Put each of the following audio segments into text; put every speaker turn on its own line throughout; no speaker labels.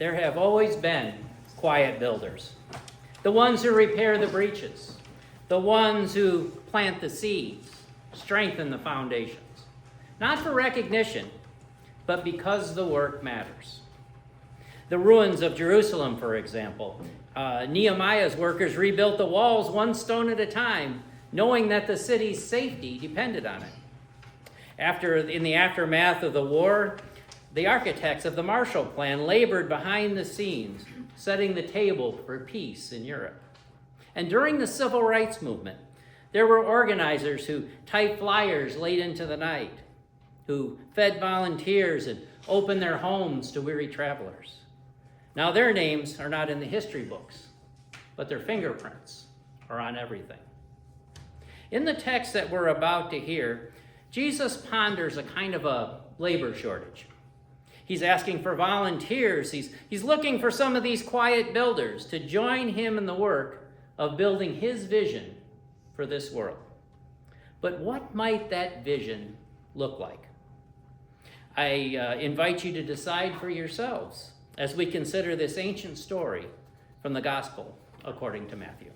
there have always been quiet builders. The ones who repair the breaches. The ones who plant the seeds, strengthen the foundations. Not for recognition, but because the work matters. The ruins of Jerusalem, for example. Nehemiah's workers rebuilt the walls one stone at a time, knowing that the city's safety depended on it. In the aftermath of the war, the architects of the Marshall Plan labored behind the scenes, setting the table for peace in Europe. And during the Civil Rights Movement, there were organizers who typed flyers late into the night, who fed volunteers and opened their homes to weary travelers. Now, their names are not in the history books, but their fingerprints are on everything. In the text that we're about to hear, Jesus ponders a kind of a labor shortage. He's asking for volunteers. He's looking for some of these quiet builders to join him in the work of building his vision for this world. But what might that vision look like? I invite you to decide for yourselves as we consider this ancient story from the Gospel according to Matthew.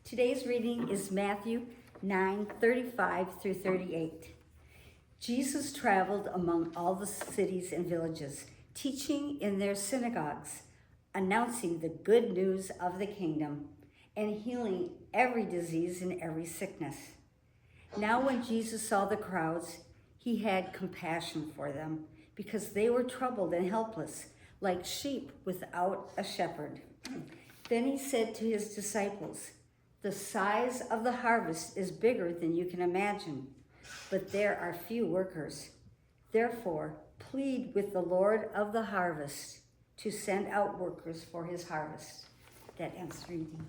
Today's reading is Matthew 9:35 through 38. Jesus traveled among all the cities and villages, teaching in their synagogues, announcing the good news of the kingdom, and healing every disease and every sickness. Now when Jesus saw the crowds, he had compassion for them, because they were troubled and helpless, like sheep without a shepherd. Then he said to his disciples, "The size of the harvest is bigger than you can imagine, but there are few workers. Therefore, plead with the Lord of the harvest to send out workers for his harvest." That ends reading.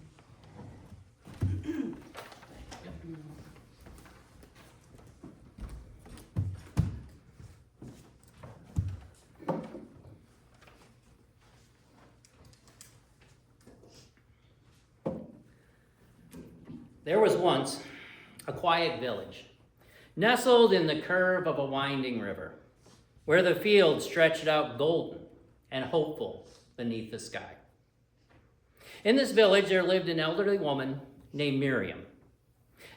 There was once a quiet village, nestled in the curve of a winding river, where the fields stretched out golden and hopeful beneath the sky. In this village, there lived an elderly woman named Miriam.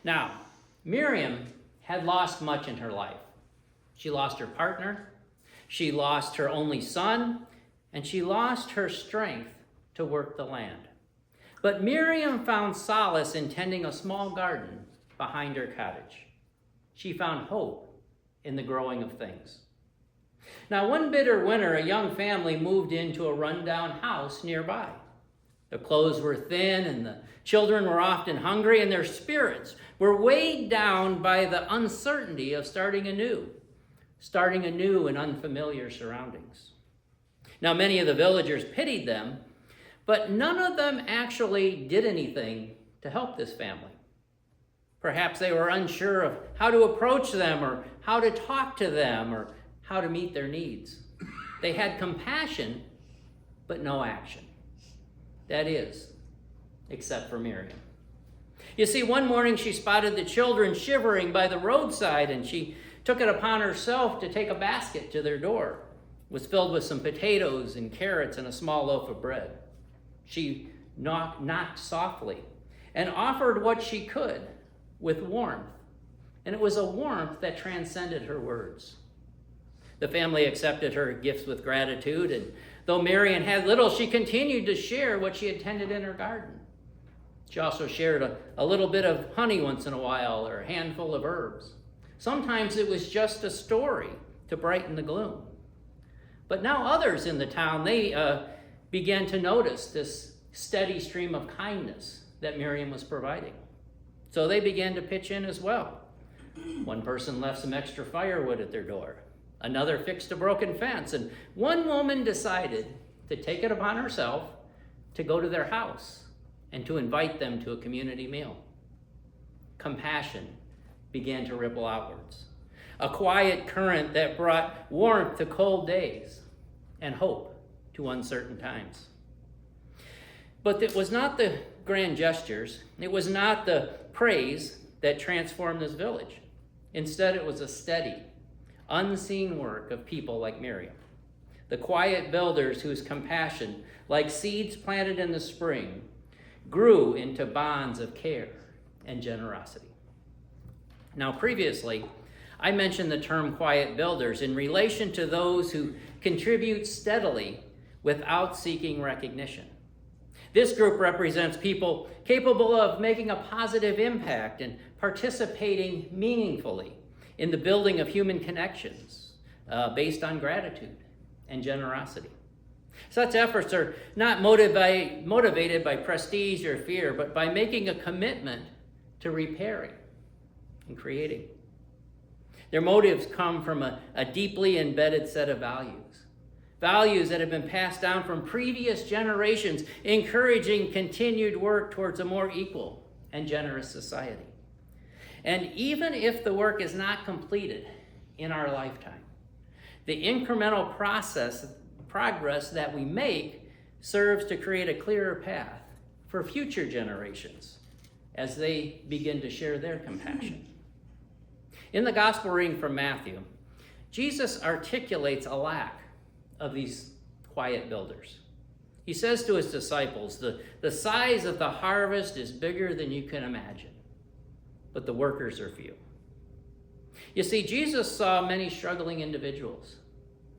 Now, Miriam had lost much in her life. She lost her partner, she lost her only son, and she lost her strength to work the land. But Miriam found solace in tending a small garden behind her cottage. She found hope in the growing of things. Now, one bitter winter, a young family moved into a rundown house nearby. The clothes were thin, and the children were often hungry, and their spirits were weighed down by the uncertainty of starting anew in unfamiliar surroundings. Now, many of the villagers pitied them, but none of them actually did anything to help this family. Perhaps they were unsure of how to approach them, or how to talk to them, or how to meet their needs. They had compassion, but no action. That is, except for Miriam. You see, one morning she spotted the children shivering by the roadside, and she took it upon herself to take a basket to their door. It was filled with some potatoes and carrots and a small loaf of bread. She knocked softly and offered what she could with warmth. And it was a warmth that transcended her words. The family accepted her gifts with gratitude, and though Miriam had little, she continued to share what she had tended in her garden. She also shared a little bit of honey once in a while, or a handful of herbs. Sometimes it was just a story to brighten the gloom. But now others in the town, they began to notice this steady stream of kindness that Miriam was providing. So they began to pitch in as well. One person left some extra firewood at their door. Another fixed a broken fence. And one woman decided to take it upon herself to go to their house and to invite them to a community meal. Compassion began to ripple outwards. A quiet current that brought warmth to cold days and hope to uncertain times. But it was not the grand gestures. It was not the praise that transformed this village. Instead, it was a steady, unseen work of people like Miriam, the quiet builders whose compassion, like seeds planted in the spring, grew into bonds of care and generosity. Now, previously, I mentioned the term quiet builders in relation to those who contribute steadily without seeking recognition. This group represents people capable of making a positive impact and participating meaningfully in the building of human connections based on gratitude and generosity. Such efforts are not motivated by prestige or fear, but by making a commitment to repairing and creating. Their motives come from a deeply embedded set of values that have been passed down from previous generations, encouraging continued work towards a more equal and generous society. And even if the work is not completed in our lifetime, the incremental progress that we make serves to create a clearer path for future generations as they begin to share their compassion. In the gospel reading from Matthew, Jesus articulates a lack of these quiet builders. He says to his disciples, the size of the harvest is bigger than you can imagine, but the workers are few. You see, Jesus saw many struggling individuals,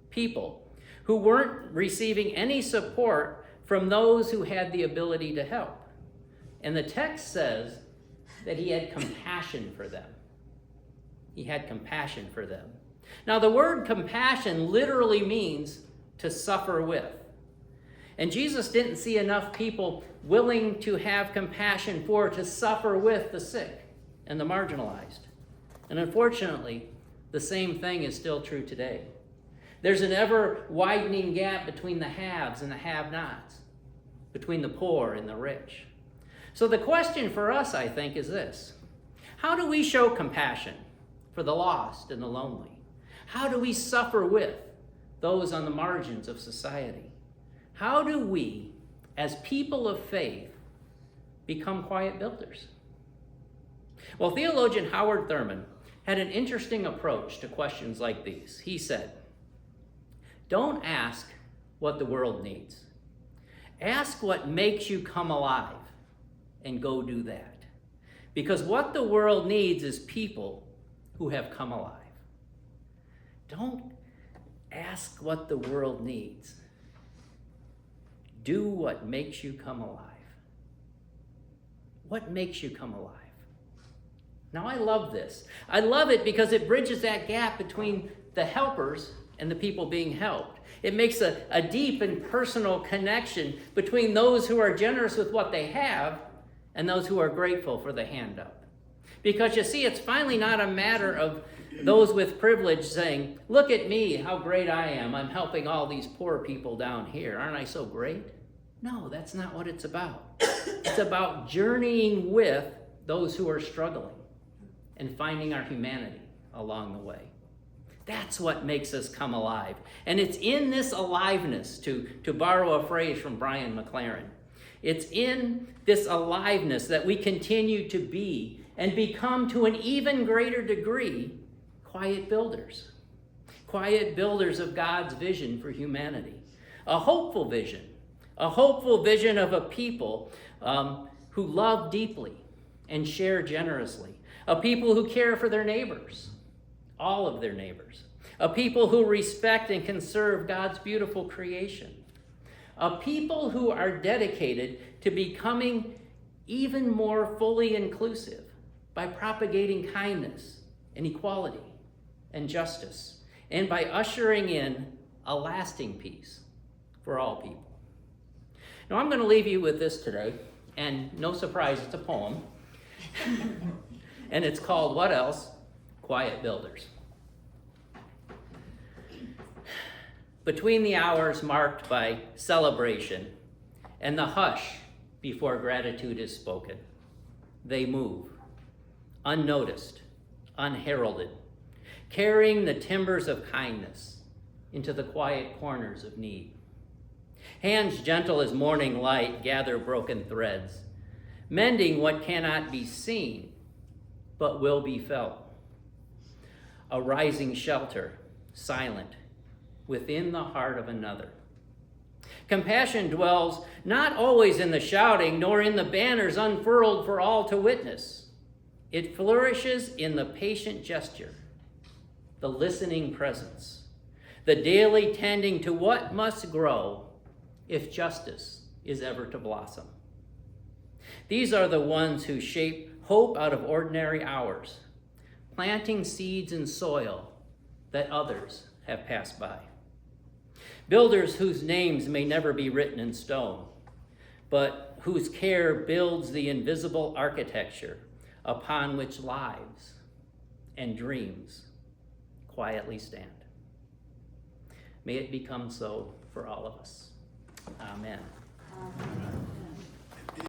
people who weren't receiving any support from those who had the ability to help. And the text says that he had compassion for them. He had compassion for them. Now, the word compassion literally means to suffer with. And Jesus didn't see enough people willing to have compassion for, to suffer with the sick and the marginalized. And unfortunately, the same thing is still true today. There's an ever-widening gap between the haves and the have-nots, between the poor and the rich. So the question for us, I think, is this: how do we show compassion for the lost and the lonely? How do we suffer with those on the margins of society? How do we, as people of faith, become quiet builders? Well, theologian Howard Thurman had an interesting approach to questions like these. He said, "Don't ask what the world needs. Ask what makes you come alive, and go do that. Because what the world needs is people who have come alive." Don't ask what the world needs. Do what makes you come alive. What makes you come alive? Now, I love this. I love it because it bridges that gap between the helpers and the people being helped. It makes a deep and personal connection between those who are generous with what they have and those who are grateful for the handout. Because you see, it's finally not a matter of those with privilege saying, "Look at me, how great I am. I'm helping all these poor people down here. Aren't I so great?" No, that's not what it's about. It's about journeying with those who are struggling and finding our humanity along the way. That's what makes us come alive. And it's in this aliveness, to borrow a phrase from Brian McLaren, it's in this aliveness that we continue to be and become, to an even greater degree, quiet builders of God's vision for humanity. A hopeful vision of a people who love deeply and share generously. A people who care for their neighbors, all of their neighbors. A people who respect and conserve God's beautiful creation. A people who are dedicated to becoming even more fully inclusive by propagating kindness and equality and justice, and by ushering in a lasting peace for all people. Now, I'm going to leave you with this today, and no surprise, it's a poem. And it's called, what else? Quiet Builders. Between the hours marked by celebration and the hush before gratitude is spoken, they move, unnoticed, unheralded, carrying the timbers of kindness into the quiet corners of need. Hands gentle as morning light gather broken threads, mending what cannot be seen, but will be felt. A rising shelter, silent, within the heart of another. Compassion dwells not always in the shouting, nor in the banners unfurled for all to witness. It flourishes in the patient gesture, the listening presence, the daily tending to what must grow if justice is ever to blossom. These are the ones who shape hope out of ordinary hours, planting seeds in soil that others have passed by. Builders whose names may never be written in stone, but whose care builds the invisible architecture upon which lives and dreams quietly stand. May it become so for all of us. Amen.